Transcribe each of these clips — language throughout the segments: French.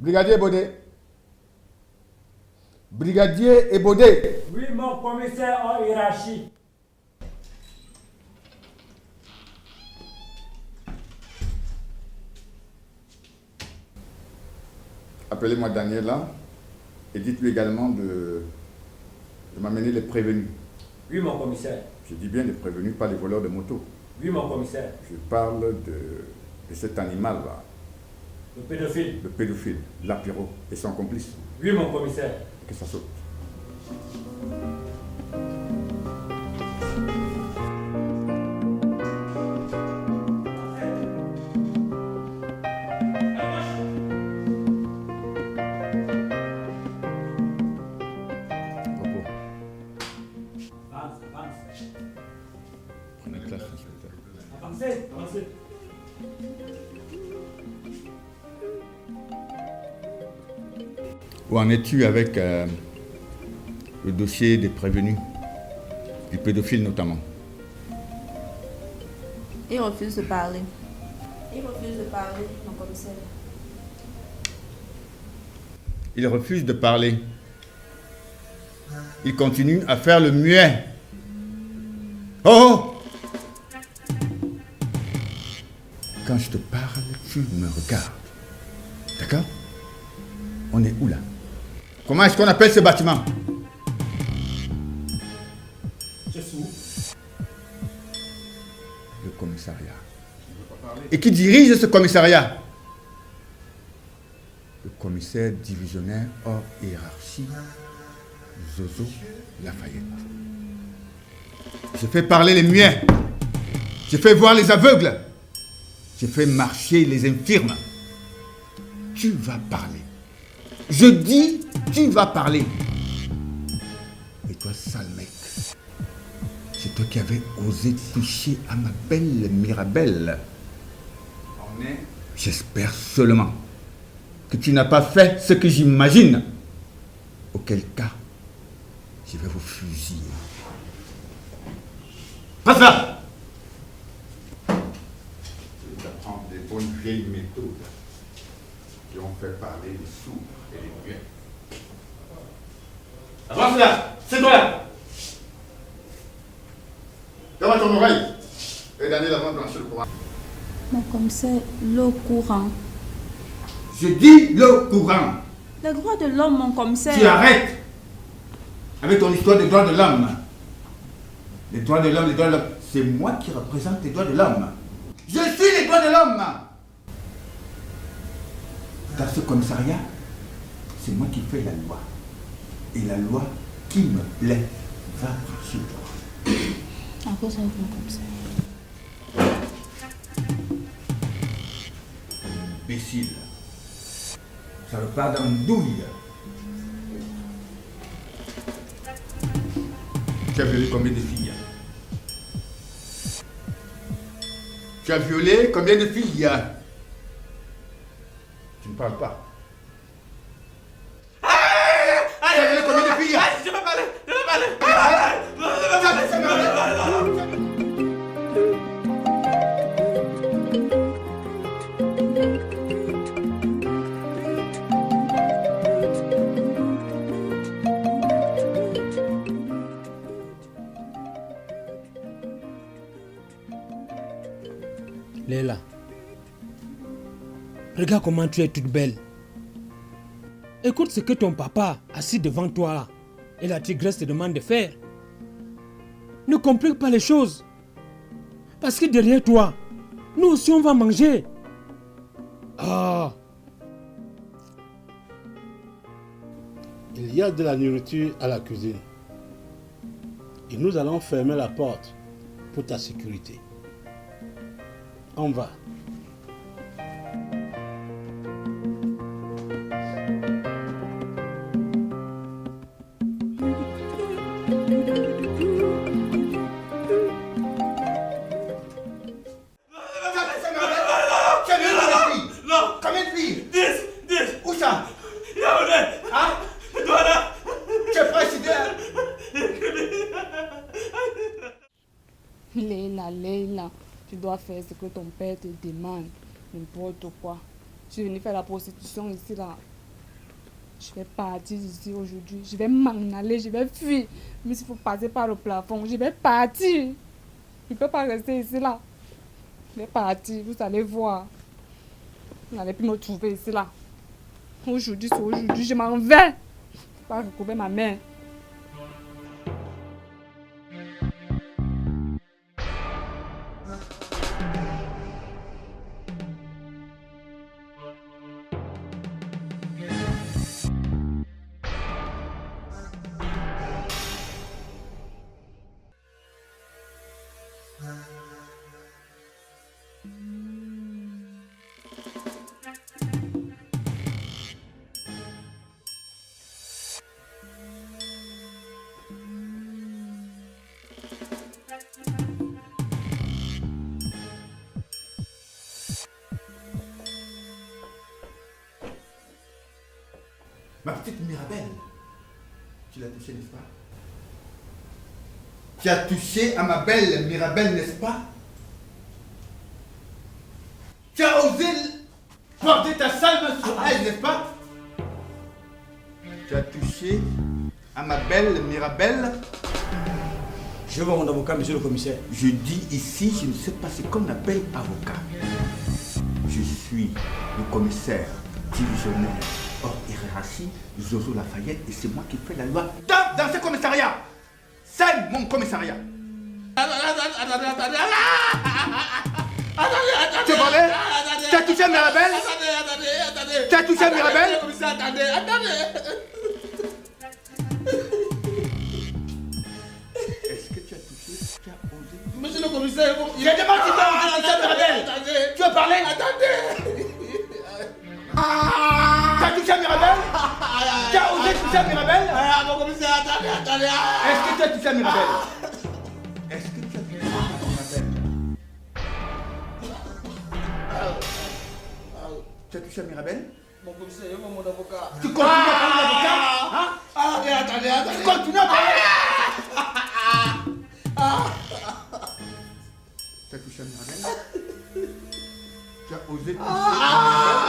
Brigadier Baudet. Brigadier Baudet. Oui, mon commissaire en hiérarchie. Appelez-moi Daniel là et dites-lui également de m'amener les prévenus. Oui, mon commissaire. Je dis bien les prévenus, pas les voleurs de moto. Oui, mon commissaire. Je parle de cet animal-là. Le pédophile. Le pédophile, l'apéro et son complice. Oui, mon commissaire. Que ça saute. Prenez classe, inspecteur. Avancez. Où en es-tu avec le dossier des prévenus, du pédophile notamment? Il refuse de parler. Mon commissaire. Il refuse de parler. Il continue à faire le muet. Oh! Quand je te parle, tu me regardes. D'accord? On est où là? Comment est-ce qu'on appelle ce bâtiment? Je suis. Le commissariat. Et qui dirige ce commissariat? Le commissaire divisionnaire hors hiérarchie, Zozo Lafayette. Je fais parler les muets. Je fais voir les aveugles. Je fais marcher les infirmes. Tu vas parler. Je dis, tu vas parler. Et toi, sale mec, c'est toi qui avais osé toucher à ma belle Mirabelle. J'espère seulement que tu n'as pas fait ce que j'imagine. Auquel cas, je vais vous fusiller. Passe là! Je vais apprendre des bonnes vieilles méthodes qui ont fait parler les sourds et les muets. Avance là! C'est toi là! Ferme ton oreille! Et Daniel avant de brancher le courant. Mon commissaire, le courant. Je dis le courant. Les droits de l'homme, mon commissaire. Tu arrêtes avec ton histoire des droits de l'homme. Les droits de l'homme, c'est moi qui représente les droits de l'homme. Je suis les droits de l'homme. Dans ce commissariat, c'est moi qui fais la loi. Et la loi qui me plaît va marcher droit. À cause avec mon commissaire. Imbécile. Ça repart dans une douille. Tu as violé combien de filles? Tu as violé combien de filles? Tu ne parles pas. Tu as violé combien de filles? Je veux parler. Léla, regarde comment tu es toute belle. Écoute ce que ton papa, assis devant toi, et la tigresse te demande de faire. Ne complique pas les choses. Parce que derrière toi, nous aussi on va manger. Ah. Il y a de la nourriture à la cuisine. Et nous allons fermer la porte pour ta sécurité. On va. Combien de filles? 10. Où ça? Yaoundé. Hein? Douala. Tu es président? Leila, tu dois faire ce que ton père te demande. N'importe quoi. Je suis venue faire la prostitution ici là. Je vais partir ici aujourd'hui. Je vais m'en aller, je vais fuir. Mais s'il faut passer par le plafond, je vais partir. Je ne peux pas rester ici là. Je vais partir, vous allez voir. Vous n'allez plus me trouver ici là. Aujourd'hui, c'est aujourd'hui, je m'en vais. Je ne vais pas recouvrir ma mère. Ma petite Mirabelle, tu l'as touchée, n'est-ce pas? Tu as touché à ma belle Mirabelle, n'est-ce pas? Tu as osé porter ta sale main sur elle, n'est-ce pas? Tu as touché à ma belle Mirabelle. Je veux mon avocat, monsieur le commissaire. Je dis ici, je ne sais pas ce qu'on appelle avocat. Je suis le commissaire divisionnaire hors hiérarchie, Zozo Lafayette, et c'est moi qui fais la loi dans ce commissariat. C'est mon commissariat. Tu as parlé? Tu as touché à Mirabelle? Tu as touché à Mirabelle? Est-ce que tu as touché? Tu as osé? Monsieur le commissaire, J'ai demandé si tu as touché à Mirabelle. Tu as parlé? Attendez. Tu as touché à Mirabelle? Tu as osé toucher à Mirabelle? Mon commissaire, attendez. Est-ce que tu as touché à Mirabelle? Est-ce que tu as touché à Mirabelle? Tu as touché à Mirabelle? Mon commissaire, je veux mon avocat. Tu continues à parler d'avocat? Hein? Attendez. Tu continues à parler? Tu as touché à Mirabelle? Tu as osé toucher à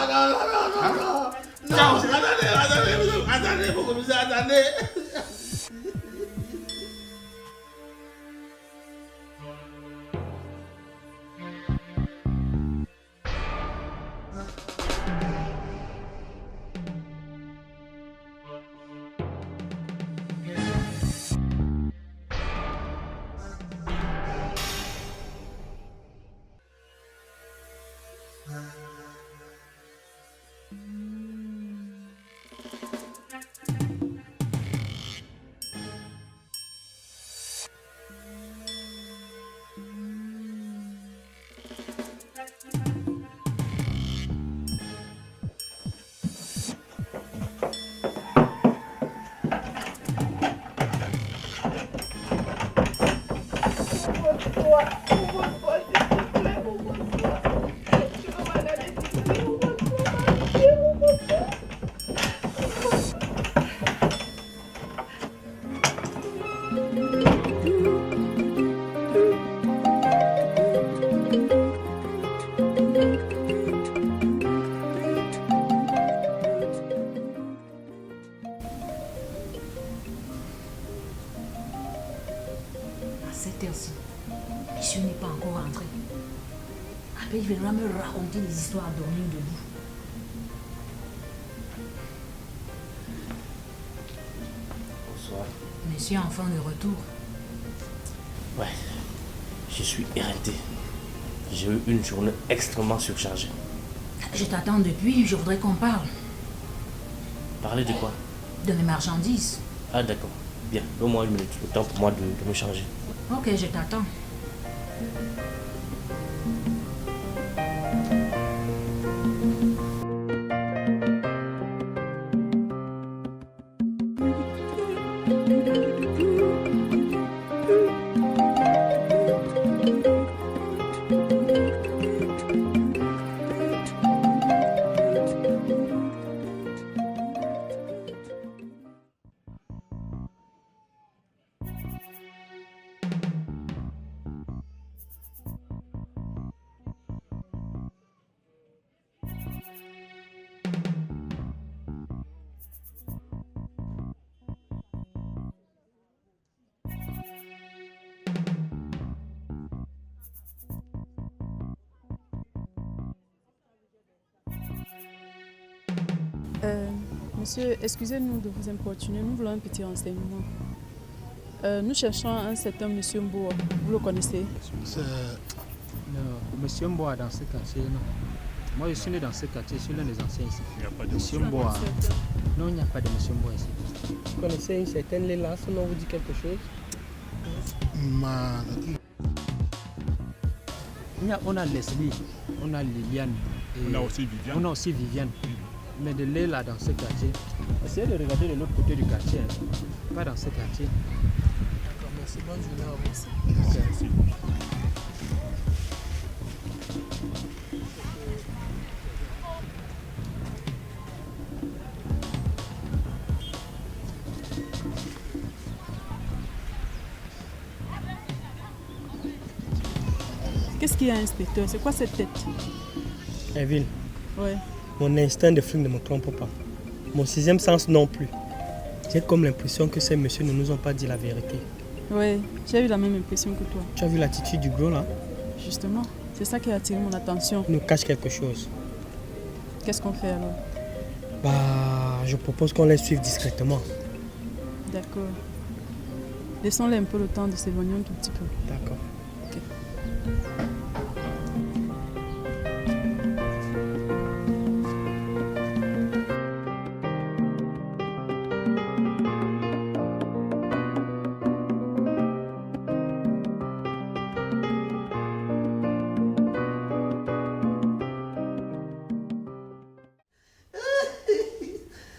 Mirabelle? Attendez, mon commissaire, attendez. Monsieur n'est pas encore rentré. Après, il viendra me raconter des histoires à dormir debout. Bonsoir. Monsieur est enfin de retour. Ouais, je suis éreinté. J'ai eu une journée extrêmement surchargée. Je t'attends depuis, je voudrais qu'on parle. Parler de quoi? De mes marchandises. Ah d'accord, bien. Donne-moi une minute, le temps pour moi de me changer. Ok, je t'attends. Monsieur, excusez-nous de vous importuner, nous voulons un petit renseignement. Nous cherchons un certain monsieur Mboa, vous le connaissez? Non, monsieur Mboa dans ce quartier, non. Moi, je suis né dans ce quartier, je suis l'un des anciens ici. Il n'y a pas de monsieur Mboa. Non, il n'y a pas de monsieur Mboa ici. Vous connaissez une certaine Léla, son nom vous dit quelque chose? On a Leslie, on a Liliane. Et on a aussi Viviane. Mais de Léla dans ce quartier, essayez de regarder de l'autre côté du quartier, pas dans ce quartier. D'accord, merci. Bonne journée à vous aussi. Merci. Qu'est-ce qu'il y a, inspecteur? C'est quoi cette tête? Evelyne, Ouais. mon instinct de flic ne me trompe pas. Mon sixième sens non plus. J'ai comme l'impression que ces messieurs ne nous ont pas dit la vérité. Ouais, j'ai eu la même impression que toi. Tu as vu l'attitude du gros là? Justement, c'est ça qui a attiré mon attention. Il nous cache quelque chose. Qu'est-ce qu'on fait alors? Je propose qu'on les suive discrètement. D'accord. Laissons-les un peu le temps de s'éloigner un tout petit peu. D'accord. Ok.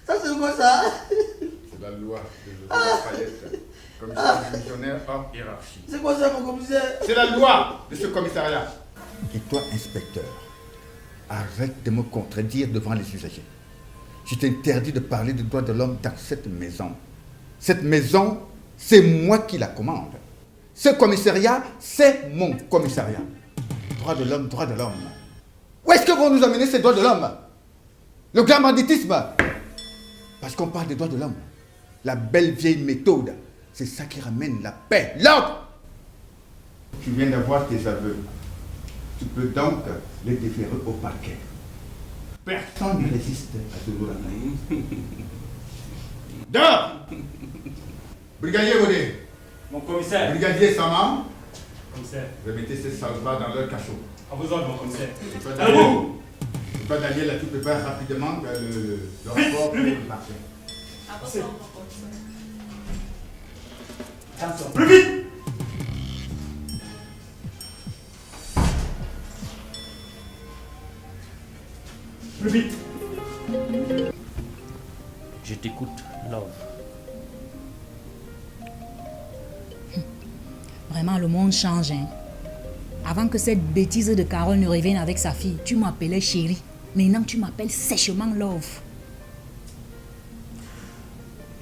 Ça, c'est quoi ça? C'est la loi de Lafayette. Commissaire divisionnaire hors hiérarchie. C'est quoi ça, mon commissaire? C'est la loi de ce commissariat. Et toi, inspecteur, arrête de me contredire devant les usagers. Je t'interdis de parler des droits de l'homme dans cette maison. Cette maison, c'est moi qui la commande. Ce commissariat, c'est mon commissariat. Droits de l'homme, droits de l'homme. Où est-ce que vont nous amener ces droits de l'homme? Le grand banditisme. Parce qu'on parle des droits de l'homme. La belle vieille méthode. C'est ça qui ramène la paix, l'ordre. Tu viens d'avoir tes aveux. Tu peux donc les déférer au parquet. Personne ne résiste à ce jour-là. Dehors! Brigadier Bodé. Mon commissaire. Brigadier Sama. Commissaire. Remettez ces salvas dans leur cachot. À vos ordres, mon commissaire. C'est pas Daniel, là, tu prépares rapidement le rapport pour le marché. Attention. Plus vite! Plus vite! Je t'écoute, Love. Vraiment, le monde change. Hein. Avant que cette bêtise de Carole ne revienne avec sa fille, tu m'appelais chérie. Maintenant, tu m'appelles sèchement Love.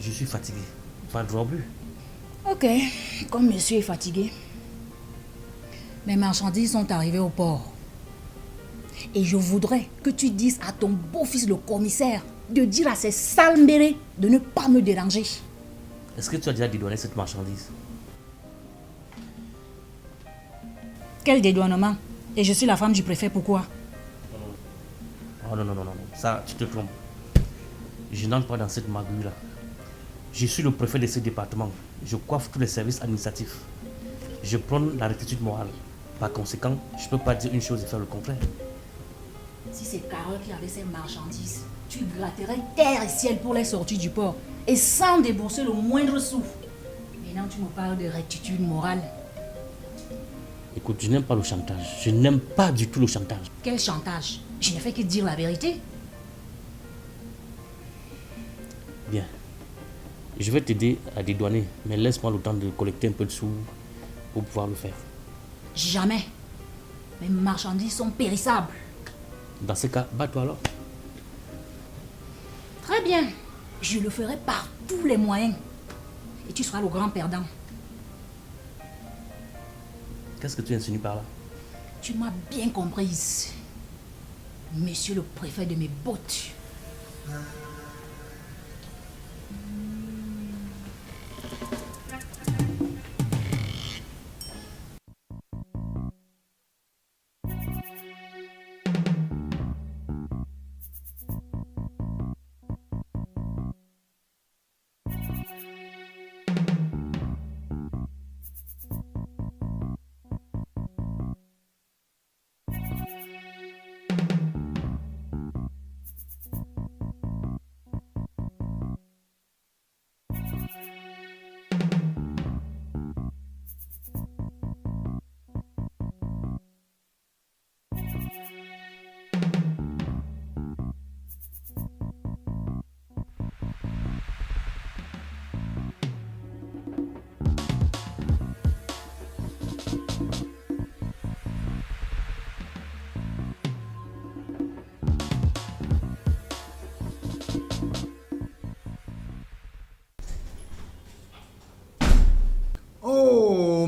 Je suis fatigué. Pas de droit but. Ok, comme monsieur est fatigué. Mes marchandises sont arrivées au port. Et je voudrais que tu dises à ton beau-fils le commissaire de dire à ces salmbérés de ne pas me déranger. Est-ce que tu as déjà dédouané cette marchandise? Quel dédouanement? Et je suis la femme du préfet, pourquoi? Oh non, ça, tu te trompes. Je n'entre pas dans cette magouille-là. Je suis le préfet de ce département. Je coiffe tous les services administratifs. Je prône la rectitude morale. Par conséquent, je ne peux pas dire une chose et faire le contraire. Si c'est Carole qui avait ces marchandises, tu gratterais terre et ciel pour les sorties du port et sans débourser le moindre sou. Maintenant, tu me parles de rectitude morale. Écoute, je n'aime pas le chantage. Je n'aime pas du tout le chantage. Quel chantage? Je ne fais que dire la vérité. Bien. Je vais t'aider à dédouaner, mais laisse-moi le temps de collecter un peu de sous pour pouvoir le faire. Jamais. Mes marchandises sont périssables. Dans ce cas, bats-toi alors. Très bien. Je le ferai par tous les moyens. Et tu seras le grand perdant. Qu'est-ce que tu insinues par là? Tu m'as bien comprise. Monsieur le préfet de mes bottes.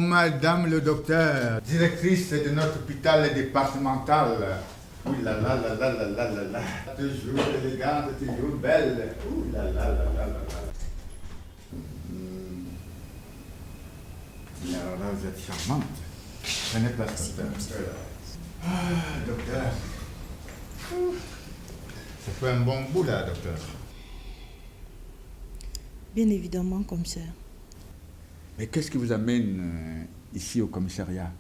madame le docteur, directrice de notre hôpital départemental. Ouh là là là là là là là là. Toujours élégante, toujours belle. Ouh là là là là là là. Alors là, vous êtes charmante. Prenez place, docteur. Ah, docteur. Ça fait un bon bout là, docteur. Bien évidemment, commissaire. Mais qu'est-ce qui vous amène ici au commissariat?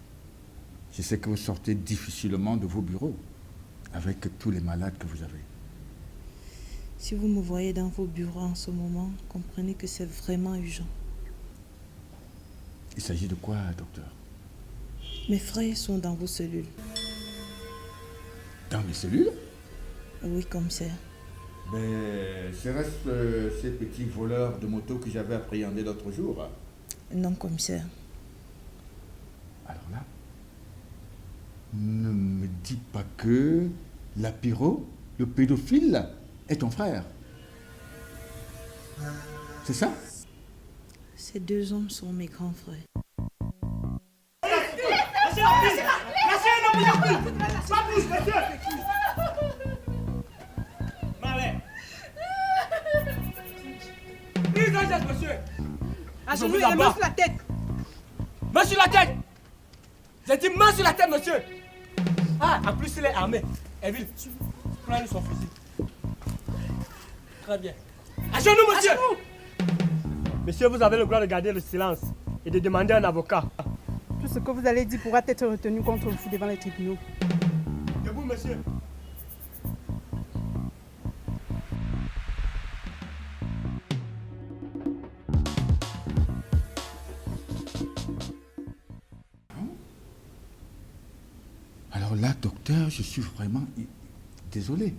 Je sais que vous sortez difficilement de vos bureaux avec tous les malades que vous avez. Si vous me voyez dans vos bureaux en ce moment, comprenez que c'est vraiment urgent. Il s'agit de quoi, docteur? Mes frères sont dans vos cellules. Dans mes cellules? Oui, commissaire. Mais serait-ce ces petits voleurs de moto que j'avais appréhendés l'autre jour? Non, commissaire. Alors là, ne me dis pas que Lapiro, le pédophile, est ton frère. C'est ça? Ces deux hommes sont mes grands frères. Monsieur. À genoux et main sur la tête. Main sur la tête. J'ai dit main sur la tête, monsieur. Ah, en plus, il est armé. Evil, prends-lui son fusil. Très bien. À genoux, monsieur. Monsieur, vous avez le droit de garder le silence et de demander un avocat. Tout ce que vous allez dire pourra être retenu contre vous devant les tribunaux. Debout, monsieur. Alors là, docteur, je suis vraiment désolé.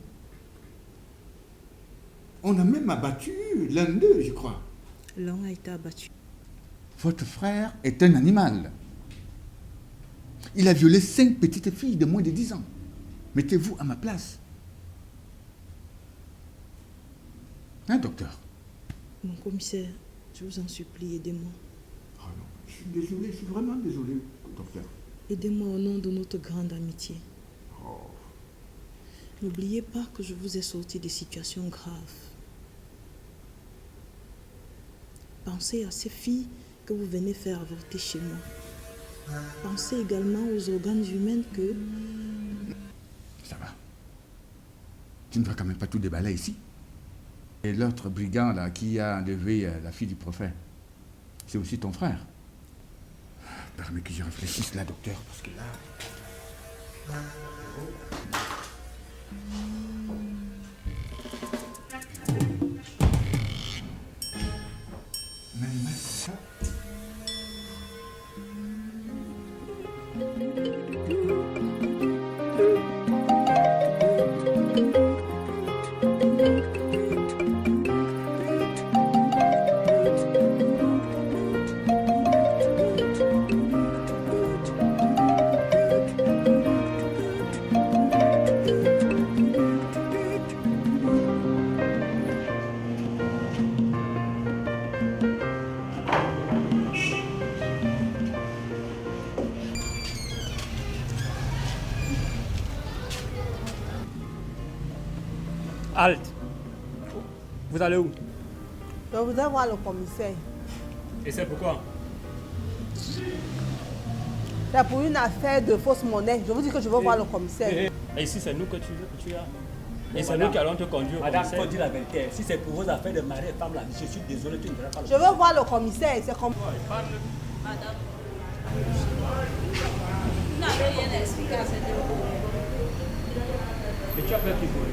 On a même abattu l'un d'eux, je crois. L'un a été abattu. Votre frère est un animal. Il a violé 5 petites filles de moins de 10 ans. Mettez-vous à ma place. Hein, docteur? Mon commissaire, je vous en supplie, aidez-moi. Oh non, je suis désolé, je suis vraiment désolé, docteur. Aidez-moi au nom de notre grande amitié. Oh. N'oubliez pas que je vous ai sorti des situations graves. Pensez à ces filles que vous venez faire avorter chez moi. Pensez également aux organes humains que... Ça va. Tu ne vas quand même pas tout déballer ici. Et l'autre brigand là qui a enlevé la fille du prophète, c'est aussi ton frère. Permets que j'y réfléchisse là, docteur, parce que là... Même ça... Halte. Vous allez où? Je voudrais voir le commissaire. Et c'est pourquoi? C'est pour une affaire de fausse monnaie. Je vous dis que je veux voir le commissaire. Et ici, c'est nous que tu as. Et c'est nous qui allons te conduire au Madame, commissaire. faut dire la vérité. Si c'est pour vos affaires de mari et femme, là, je suis désolé, tu ne verras pas le Je veux voir le commissaire. C'est comme... Madame, vous n'avez rien à expliquer à cette époque. Et tu as peur qu'il faut.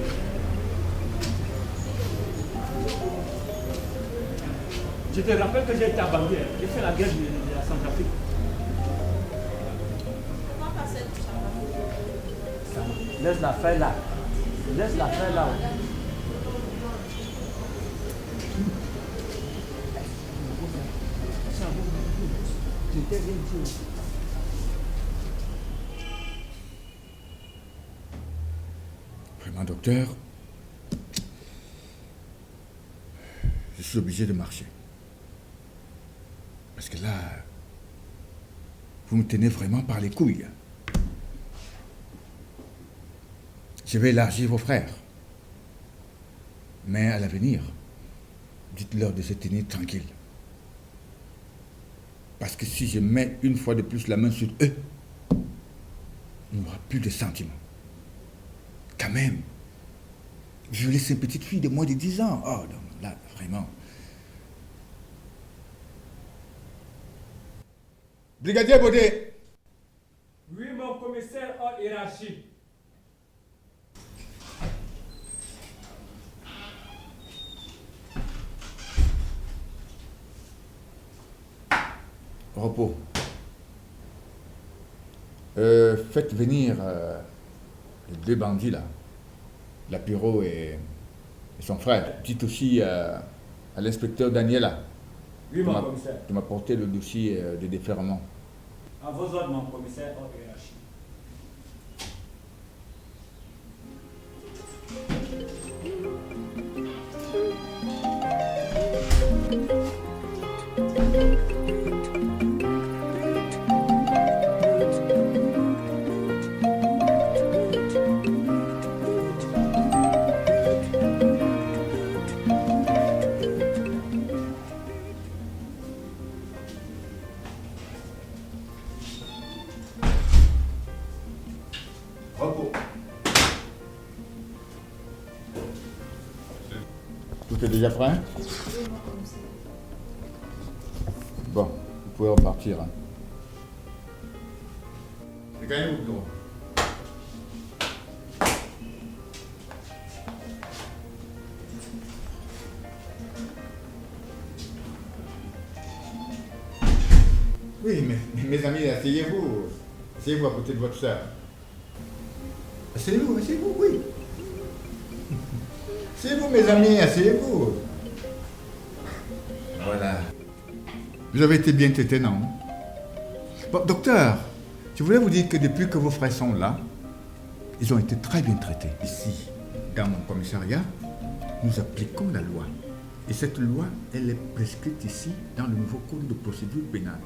Je te rappelle que j'ai été à Bangui. J'ai fait la guerre de la Centrafrique. Pourquoi pas cette chambre? Laisse la faire là. Laisse la faire là. Vraiment, docteur, je suis obligé de marcher. Parce que là, Vous me tenez vraiment par les couilles. Je vais élargir vos frères. Mais à l'avenir, dites-leur de se tenir tranquille. Parce que si je mets une fois de plus la main sur eux, il n'y aura plus de sentiments. Quand même, je laisse une petite fille de moins de 10 ans. Oh non, là, vraiment. Brigadier Baudet. Oui, mon commissaire hors hiérarchie. Repos. Faites venir les deux bandits là, Lapiro et son frère. Dites aussi à l'inspecteur Daniela Oui, mon commissaire. de m'apporter le dossier de déferment. À vos ordres, mon commissaire hors hiérarchie. Repos. Tout est déjà prêt? Bon, vous pouvez repartir. Hein. Gagnez vos bureaux. Oui, mais mes amis, asseyez-vous. Asseyez-vous à côté de votre soeur. Asseyez-vous, oui. Asseyez-vous, mes amis, asseyez-vous. Voilà. Vous avez été bien traité, non? Bon, docteur, je voulais vous dire que depuis que vos frères sont là, ils ont été très bien traités. Ici, dans mon commissariat, nous appliquons la loi. Et cette loi, elle est prescrite ici dans le nouveau code de procédure pénale.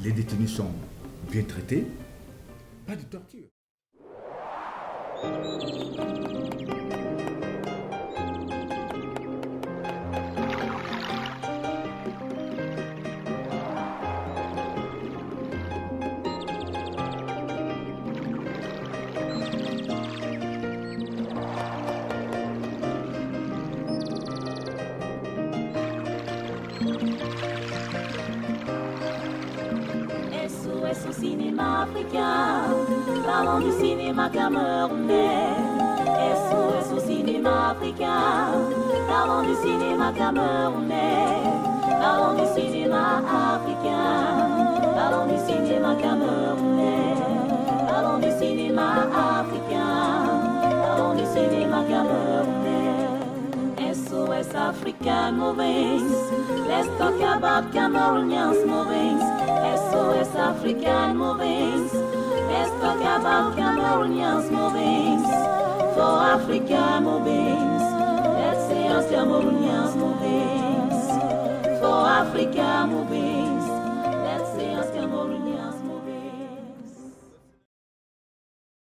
Les détenus sont bien traités, pas de torture. SOS au cinéma africain, parlons du cinéma camerounais. SOS au cinéma africain, parlons du cinéma camerounais. Parlons du cinéma africain, parlons du cinéma camerounais. Parlons du cinéma africain, parlons du cinéma camerounais. SOS African movies, let's talk about Cameroonians movies. SOS African movies, let's talk about Cameroonians movies. For African movies, let's see us Cameroonians movies. For African